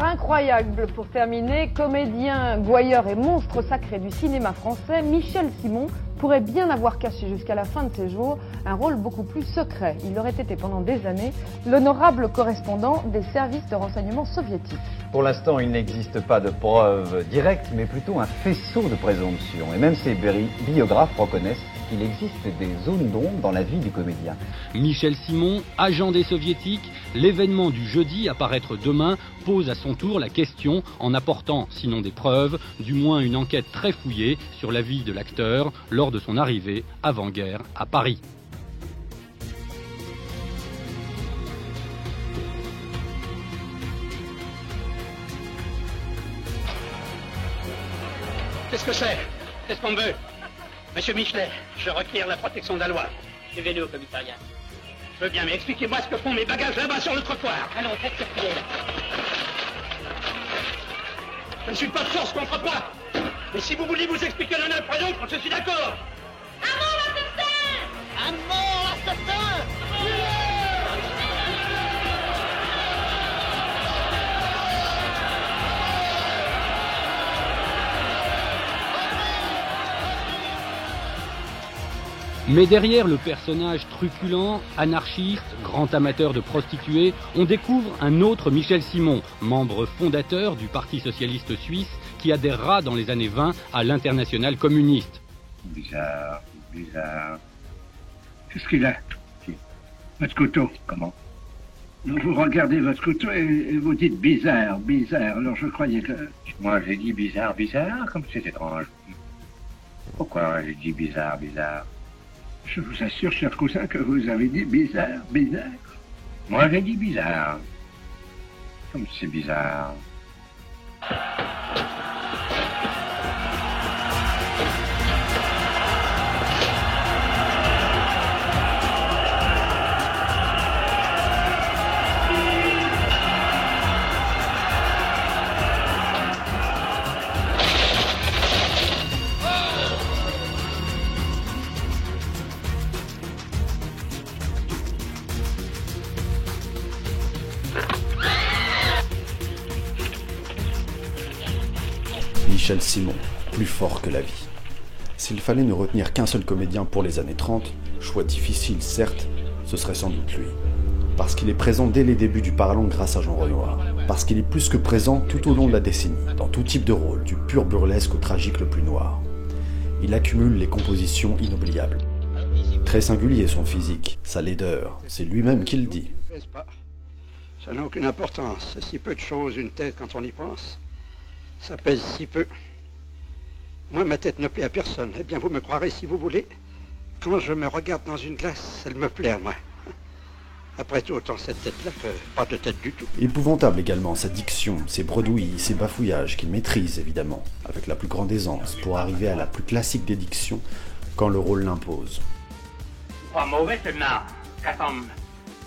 histoire incroyable pour terminer. Comédien, gouailleur et monstre sacré du cinéma français, Michel Simon pourrait bien avoir caché jusqu'à la fin de ses jours un rôle beaucoup plus secret. Il aurait été pendant des années l'honorable correspondant des services de renseignement soviétiques. Pour l'instant, il n'existe pas de preuves directes, mais plutôt un faisceau de présomptions. Et même ses biographes reconnaissent qu'il existe des zones d'ombre dans la vie du comédien. Michel Simon, agent des soviétiques, l'événement du jeudi à paraître demain pose à son tour la question en apportant, sinon des preuves, du moins une enquête très fouillée sur la vie de l'acteur lors de son arrivée avant-guerre à Paris. Qu'est-ce que c'est? Qu'est-ce qu'on veut? Monsieur Michelet, je requiers la protection de la loi. Suivez-le au commissariat. Je veux bien, mais expliquez-moi ce que font mes bagages là-bas sur le trottoir. Allons, faites circuler là. Je ne suis pas de force contre quoi. Mais si vous voulez vous expliquer l'un après l'autre, je suis d'accord. À mort l'assassin! À mort l'assassin! Mais derrière le personnage truculent, anarchiste, grand amateur de prostituées, on découvre un autre Michel Simon, membre fondateur du Parti socialiste suisse, qui adhérera dans les années 20 à l'Internationale communiste. Bizarre, bizarre. Qu'est-ce qu'il a? Votre couteau. Comment? Donc vous regardez votre couteau et vous dites bizarre, bizarre. Alors je croyais que... Moi j'ai dit bizarre, bizarre, comme c'est étrange. Pourquoi j'ai dit bizarre, bizarre? Je vous assure, cher cousin, que vous avez dit bizarre, bizarre. Moi j'ai dit bizarre. Comme c'est bizarre. Michel Simon, plus fort que la vie. S'il fallait ne retenir qu'un seul comédien pour les années 30, choix difficile certes, ce serait sans doute lui. Parce qu'il est présent dès les débuts du parlant grâce à Jean Renoir. Parce qu'il est plus que présent tout au long de la décennie, dans tout type de rôle, du pur burlesque au tragique le plus noir. Il accumule les compositions inoubliables. Très singulier son physique, sa laideur, c'est lui-même qui le dit. Ça n'a aucune importance, c'est si peu de choses une tête quand on y pense. Ça pèse si peu. Moi, ma tête ne plaît à personne. Eh bien, vous me croirez si vous voulez. Quand je me regarde dans une glace, elle me plaît à moi. Après tout, autant cette tête-là que pas de tête du tout. Épouvantable également sa diction, ses bredouilles, ses bafouillages qu'il maîtrise évidemment, avec la plus grande aisance, pour arriver à la plus classique des dictions quand le rôle l'impose. Pas mauvais celui-là. Quand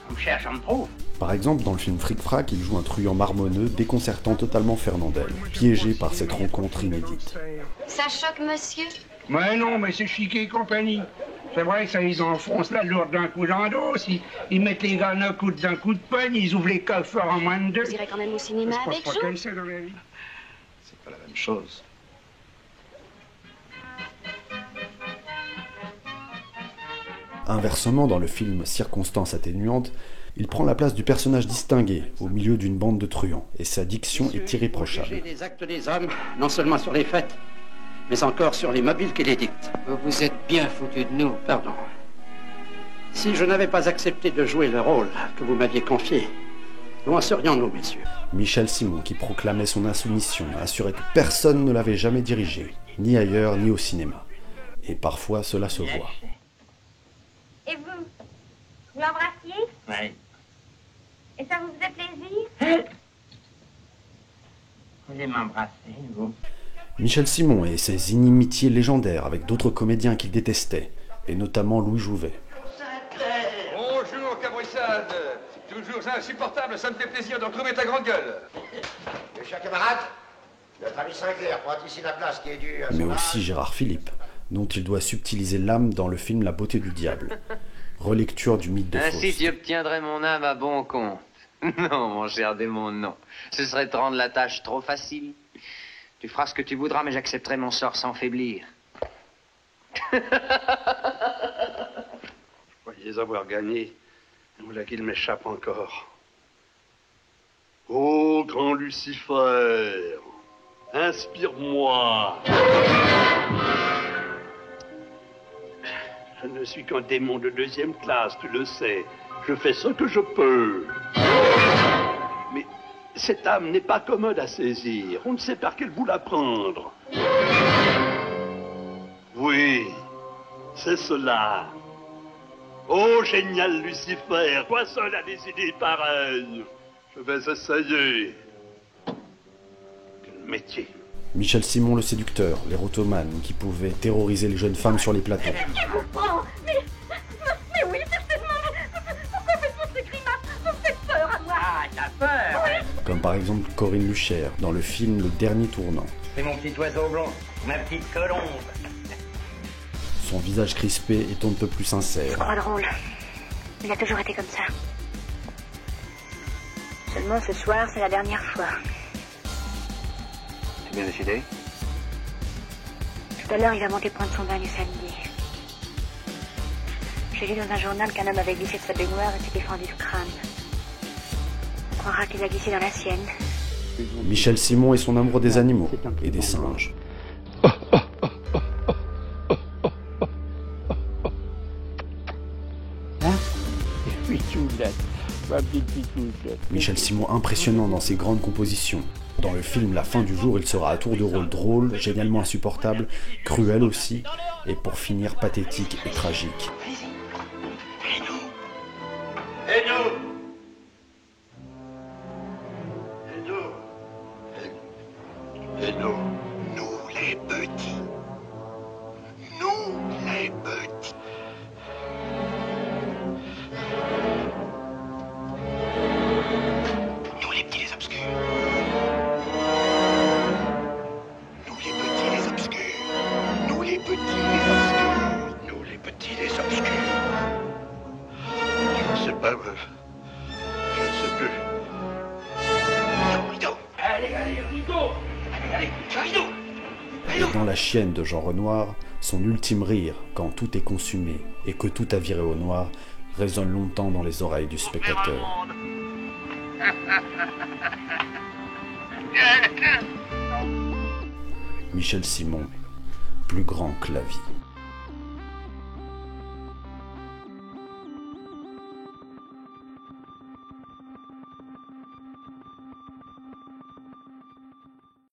on me cherche, on me trouve. Par exemple, dans le film Fric Frac, il joue un truand marmonneux déconcertant totalement Fernandel, piégé par cette rencontre inédite. Ça choque, monsieur? Mais non, mais c'est Chiquet et compagnie. C'est vrai que ça, ils enfoncent la lourde d'un coup dans l'os. Ils mettent les gars d'un coup de poigne, ils ouvrent les coffres en moins de deux. Vous irez quand même au cinéma avec Joe? Joe? Dans la vie. C'est pas la même chose. Inversement, dans le film Circonstances atténuantes, il prend la place du personnage distingué au milieu d'une bande de truands, et sa diction est irréprochable. Juger les actes des hommes, non seulement sur les faits, mais encore sur les mobiles qui les dictent. Vous vous êtes bien foutu de nous. Pardon. Si je n'avais pas accepté de jouer le rôle que vous m'aviez confié, où en serions-nous, messieurs? Michel Simon, qui proclamait son insoumission, assurait que personne ne l'avait jamais dirigé, ni ailleurs ni au cinéma. Et parfois cela se voit. Et vous? Vous l'embrassiez? Oui. Et ça vous faisait plaisir? Vous voulez m'embrasser, vous? Michel Simon et ses inimitiés légendaires avec d'autres comédiens qu'il détestait, et notamment Louis Jouvet. Bonjour, Cabrissade. Toujours insupportable, ça me fait plaisir de retrouver ta grande gueule. Mes chers camarades, notre ami Sinclair prend ici la place qui est due à son Mais âge. aussi Gérard Philippe, dont il doit subtiliser l'âme dans le film La beauté du diable, relecture du mythe de Faust. Ainsi tu obtiendrais mon âme à bon compte. Non, mon cher démon, non. Ce serait te rendre la tâche trop facile. Tu feras ce que tu voudras, mais j'accepterai mon sort sans faiblir. Croyez avoir gagné. Voilà qu'il m'échappe encore. Ô grand Lucifer, inspire-moi. Je ne suis qu'un démon de 2e classe, tu le sais. Je fais ce que je peux. Mais cette âme n'est pas commode à saisir. On ne sait par quel bout la prendre. Oui, c'est cela. Oh, génial Lucifer, toi seul as des idées pareilles. Je vais essayer. Quel métier. Michel Simon le séducteur, l'érotomane qui pouvait terroriser les jeunes femmes sur les plateaux. Qui vous prend? Mais oui, certainement. Pourquoi faites-vous ces grimaces? Vous me faites peur à moi. Ah, t'as peur? Oui. Comme par exemple Corinne Luchère dans le film Le Dernier Tournant. C'est mon petit oiseau blond, ma petite colombe. Son visage crispé est on ne peut plus sincère. C'est pas drôle. Il a toujours été comme ça. Seulement ce soir, c'est la dernière fois. C'est bien décidé? Tout à l'heure, il va monter prendre son bain le samedi. J'ai lu dans un journal qu'un homme avait glissé de sa baignoire et s'était fendu le crâne. On croira qu'il a glissé dans la sienne. Michel Simon est son amour des animaux et des singes. Michel Simon impressionnant dans ses grandes compositions. Dans le film La fin du jour, il sera à tour de rôle drôle, génialement insupportable, cruel aussi, et pour finir pathétique et tragique. Et nous nous les petits. Nous les petits. Nous les petits, les obscurs. Nous les petits, les obscurs. Nous les petits, les obscurs. Nous les petits, les obscurs. Je ne sais pas, je ne sais plus. Rideau. Allez, rideau. Allez, rideau. Et dans La Chienne de Jean Renoir, son ultime rire, quand tout est consumé et que tout a viré au noir, résonne longtemps dans les oreilles du spectateur. Michel Simon, plus grand que la vie.